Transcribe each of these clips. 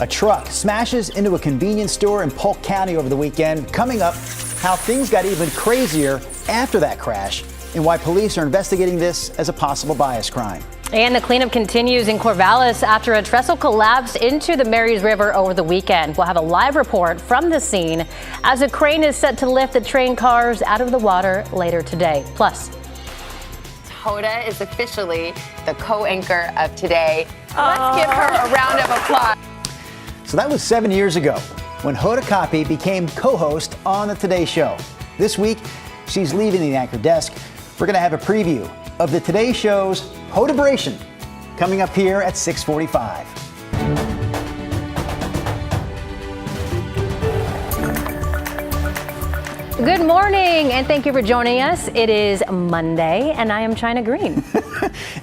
A truck smashes into a convenience store in Polk County over the weekend. Coming up, how things got even crazier after that crash and why police are investigating this as a possible bias crime. And the cleanup continues in Corvallis after a trestle collapsed into the Marys River over the weekend. We'll have a live report from the scene as a crane is set to lift the train cars out of the water later today. Plus, Hoda is officially the co-anchor of today. Let's give her a round of applause. So that was 7 years ago when Hoda Kotb became co-host on the Today Show. This week, she's leaving the anchor desk. We're going to have a preview of the Today Show's Hodabration coming up here at 6:45. good morning and thank you for joining us. It is Monday and I am China Green.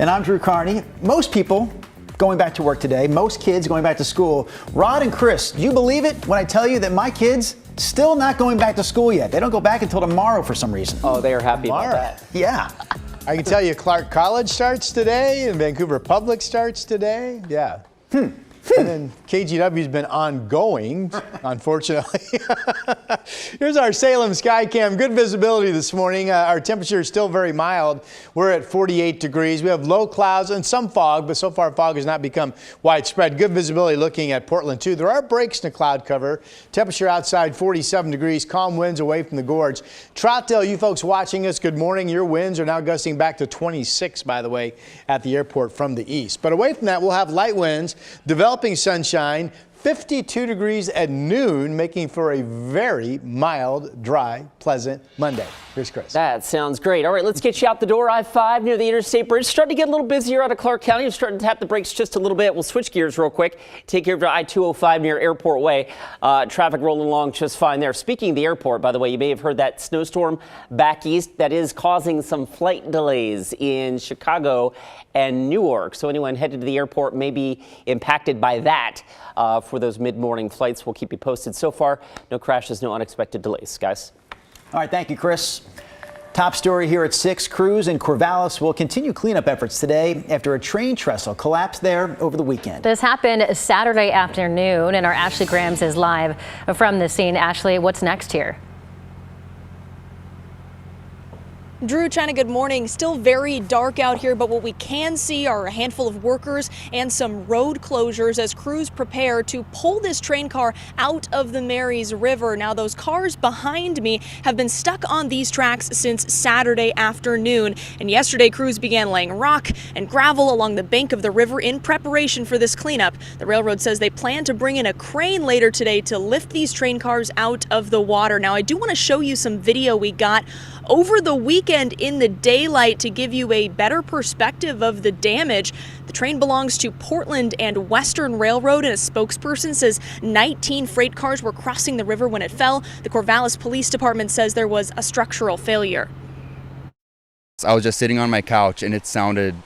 And I'm Drew Carney. Most people going back to work today, most kids going back to school. Rod and Chris, do you believe it when I tell you that my kids still not going back to school yet? They don't go back until tomorrow for some reason. Oh, they are happy about that. Yeah. I can tell you Clark College starts today and Vancouver Public starts today. Yeah. And then KGW's been ongoing, unfortunately. Here's our Salem Skycam. Good visibility this morning. Our temperature is still very mild. We're at 48 degrees. We have low clouds and some fog, but so far fog has not become widespread. Good visibility looking at Portland, too. There are breaks in the cloud cover. Temperature outside 47 degrees. Calm winds away from the gorge. Troutdale, you folks watching us, good morning. Your winds are now gusting back to 26, by the way, at the airport from the east. But away from that, we'll have light winds, developing sunshine, 52 degrees at noon, making for a very mild, dry, pleasant Monday. Here's Chris. That sounds great. All right, let's get you out the door. I-5 near the Interstate Bridge. Starting to get a little busier out of Clark County. We're starting to tap the brakes just a little bit. We'll switch gears real quick. Take care of I-205 near Airport Way. Traffic rolling along just fine there. Speaking of the airport, by the way, you may have heard that snowstorm back east that is causing some flight delays in Chicago and Newark. So anyone headed to the airport may be impacted by that. For those mid-morning flights, we'll keep you posted. So far, no crashes, no unexpected delays, guys. All right, thank you, Chris. Top story here at 6. Crews in Corvallis will continue cleanup efforts today after a train trestle collapsed there over the weekend. This happened Saturday afternoon and our Ashley Grams is live from the scene. Ashley, what's next here? Drew, China, good morning. Still very dark out here, but what we can see are a handful of workers and some road closures as crews prepare to pull this train car out of the Marys River. Now, those cars behind me have been stuck on these tracks since Saturday afternoon. And yesterday, crews began laying rock and gravel along the bank of the river in preparation for this cleanup. The railroad says they plan to bring in a crane later today to lift these train cars out of the water. Now, I do want to show you some video we got over the weekend in the daylight to give you a better perspective of the damage. The train belongs to Portland and Western Railroad, and a spokesperson says 19 freight cars were crossing the river when it fell. The Corvallis Police Department says there was a structural failure. I was just sitting on my couch and it sounded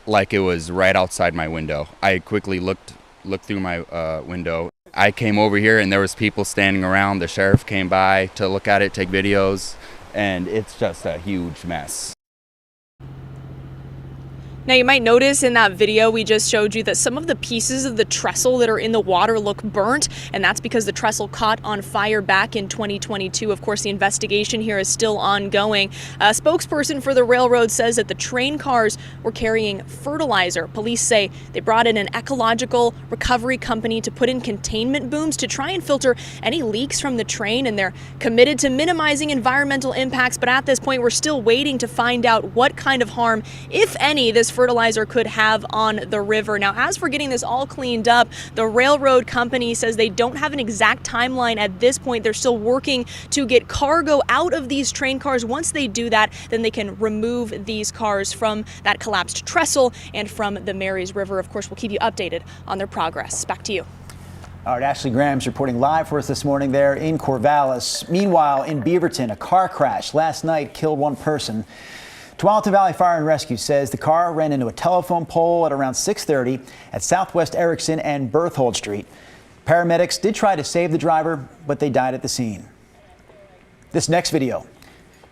like it was right outside my window. I quickly looked through my window. I came over here and there was people standing around. The sheriff came by to look at it, take videos. And it's just a huge mess. Now, you might notice in that video we just showed you that some of the pieces of the trestle that are in the water look burnt, and that's because the trestle caught on fire back in 2022. Of course, the investigation here is still ongoing. A spokesperson for the railroad says that the train cars were carrying fertilizer. Police say they brought in an ecological recovery company to put in containment booms to try and filter any leaks from the train, and they're committed to minimizing environmental impacts. But at this point, we're still waiting to find out what kind of harm, if any, this fertilizer could have on the river. Now, as for getting this all cleaned up, the railroad company says they don't have an exact timeline at this point. They're still working to get cargo out of these train cars. Once they do that, then they can remove these cars from that collapsed trestle and from the Marys River. Of course, we'll keep you updated on their progress. Back to you. All right, Ashley Grams reporting live for us this morning there in Corvallis. Meanwhile, in Beaverton, a car crash last night killed one person. Tualatin Valley Fire and Rescue says the car ran into a telephone pole at around 6:30 at Southwest Erickson and Berthold Street. Paramedics did try to save the driver, but they died at the scene. This next video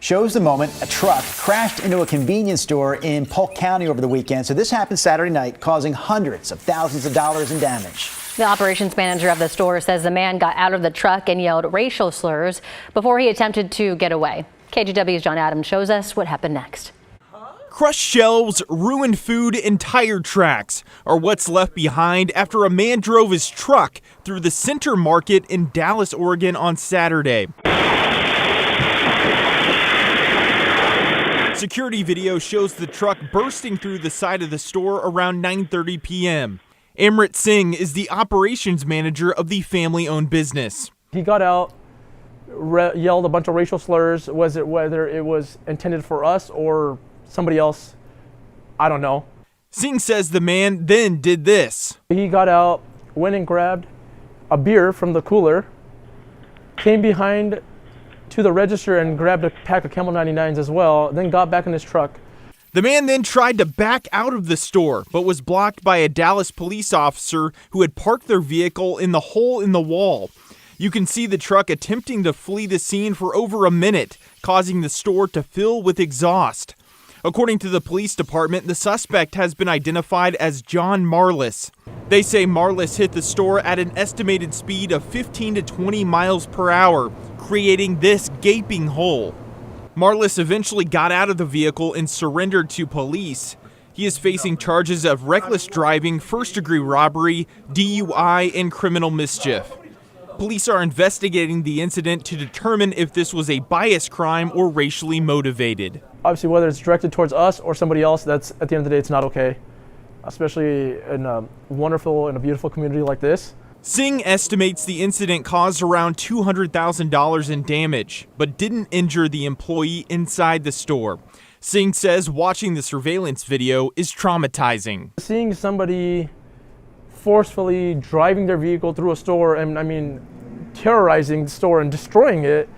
shows the moment a truck crashed into a convenience store in Polk County over the weekend. So this happened Saturday night, causing hundreds of thousands of dollars in damage. The operations manager of the store says the man got out of the truck and yelled racial slurs before he attempted to get away. KGW's John Adams shows us what happened next. Crushed shelves, ruined food, and tire tracks are what's left behind after a man drove his truck through the Center Market in Dallas, Oregon on Saturday. Security video shows the truck bursting through the side of the store around 9:30 p.m. Amrit Singh is the operations manager of the family-owned business. He got out, yelled a bunch of racial slurs. Whether it was intended for us or somebody else, I don't know. Singh says the man then did this. He got out, went and grabbed a beer from the cooler, came behind to the register and grabbed a pack of Camel 99s as well, then got back in his truck. The man then tried to back out of the store, but was blocked by a Dallas police officer who had parked their vehicle in the hole in the wall. You can see the truck attempting to flee the scene for over a minute, causing the store to fill with exhaust. According to the police department, the suspect has been identified as John Marlis. They say Marlis hit the store at an estimated speed of 15 to 20 miles per hour, creating this gaping hole. Marlis eventually got out of the vehicle and surrendered to police. He is facing charges of reckless driving, first-degree robbery, DUI, and criminal mischief. Police are investigating the incident to determine if this was a bias crime or racially motivated. Obviously, whether it's directed towards us or somebody else, that's at the end of the day, it's not okay, especially in a wonderful and a beautiful community like this. Singh estimates the incident caused around $200,000 in damage, but didn't injure the employee inside the store. Singh says watching the surveillance video is traumatizing. Seeing somebody forcefully driving their vehicle through a store and, terrorizing the store and destroying it,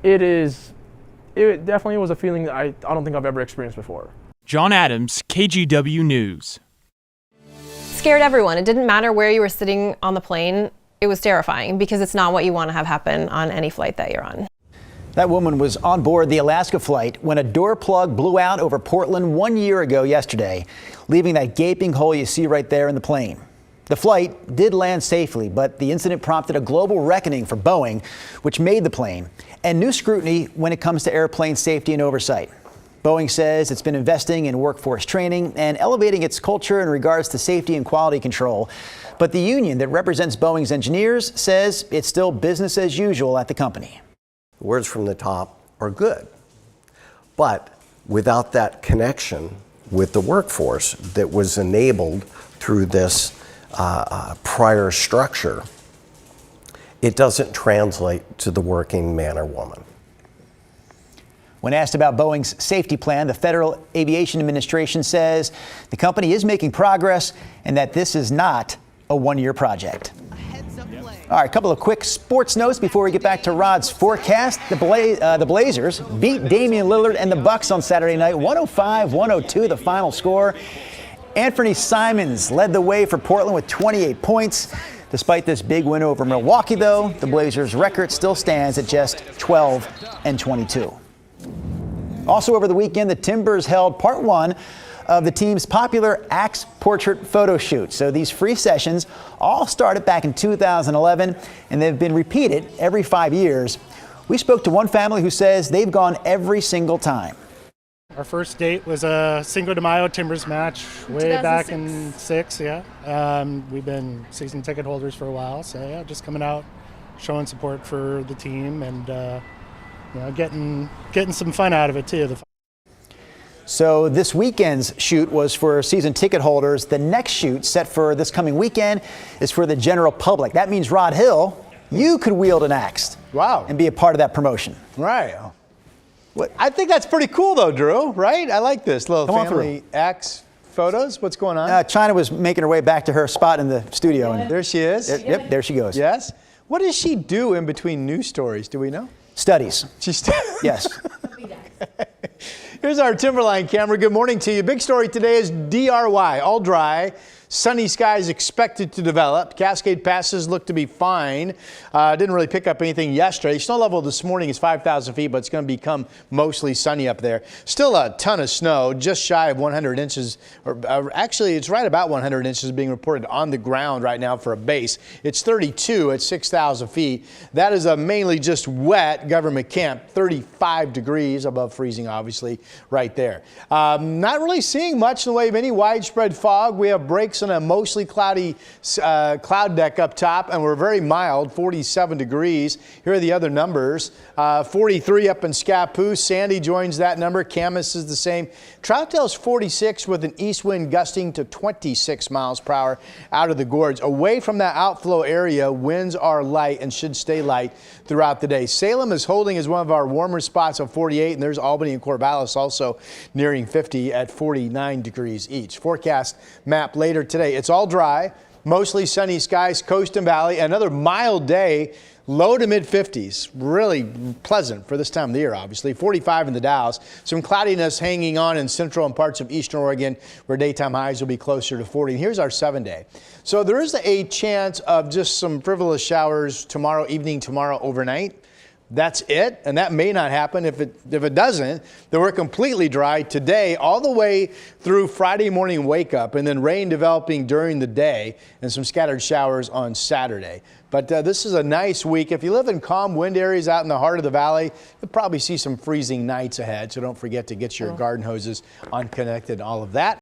it definitely was a feeling that I don't think I've ever experienced before. John Adams, KGW News. Scared everyone. It didn't matter where you were sitting on the plane. It was terrifying because it's not what you want to have happen on any flight that you're on. That woman was on board the Alaska flight when a door plug blew out over Portland 1 year ago yesterday, leaving that gaping hole you see right there in the plane. The flight did land safely, but the incident prompted a global reckoning for Boeing, which made the plane, and new scrutiny when it comes to airplane safety and oversight. Boeing says it's been investing in workforce training and elevating its culture in regards to safety and quality control. But the union that represents Boeing's engineers says it's still business as usual at the company. The words from the top are good, but without that connection with the workforce that was enabled through this prior structure, it doesn't translate to the working man or woman. When asked about Boeing's safety plan, the Federal Aviation Administration says the company is making progress and that this is not a one-year project. All right, a couple of quick sports notes before we get back to Rod's forecast. The Blazers beat Damian Lillard and the Bucks on Saturday night, 105-102 the final score. Anthony Simons led the way for Portland with 28 points. Despite this big win over Milwaukee, though, the Blazers' record still stands at just 12-22. Also over the weekend, the Timbers held part one of the team's popular Axe portrait photo shoot. So these free sessions all started back in 2011, and they've been repeated every 5 years. We spoke to one family who says they've gone every single time. Our first date was a Cinco de Mayo Timbers match way back in '06, yeah. We've been season ticket holders for a while, so yeah, just coming out, showing support for the team and getting some fun out of it too. So this weekend's shoot was for season ticket holders. The next shoot set for this coming weekend is for the general public. That means, Rod Hill, you could wield an axe. Wow. And be a part of that promotion. Right. What? I think that's pretty cool though, Drew, right? I like this little family axe photos. What's going on? China was making her way back to her spot in the studio. And there she is. Yep, there she goes. Yes. What does she do in between news stories? Do we know? Studies. Yes. Here's our Timberline camera. Good morning to you. Big story today is DRY, all dry. Sunny skies expected to develop. Cascade passes look to be fine. Didn't really pick up anything yesterday. Snow level this morning is 5,000 feet, but it's going to become mostly sunny up there. Still a ton of snow, just shy of 100 inches. Actually, it's right about 100 inches being reported on the ground right now for a base. It's 32 at 6,000 feet. That is a mainly just wet government camp, 35 degrees above freezing, obviously, right there. Not really seeing much in the way of any widespread fog. We have breaks on a mostly cloudy cloud deck up top, and we're very mild, 47 degrees. Here are the other numbers. 43 up in Scappoose. Sandy joins that number. Camas is the same. Troutdale's 46 with an east wind gusting to 26 miles per hour out of the gorge. Away from that outflow area, winds are light and should stay light throughout the day. Salem is holding as one of our warmer spots of 48, and there's Albany and Corvallis also nearing 50 at 49 degrees each. Forecast map later today. It's all dry, mostly sunny skies, coast and valley. Another mild day, low to mid 50s. Really pleasant for this time of the year, obviously. 45 in the Dalles. Some cloudiness hanging on in central and parts of eastern Oregon, where daytime highs will be closer to 40. And here's our 7-day. So there is a chance of just some frivolous showers tomorrow evening, tomorrow overnight. That's it, and that may not happen. If it doesn't, then we're completely dry today all the way through Friday morning wake up, and then rain developing during the day and some scattered showers on Saturday. But this is a nice week. If you live in calm wind areas out in the heart of the valley, you'll probably see some freezing nights ahead, so don't forget to get your garden hoses unconnected and all of that.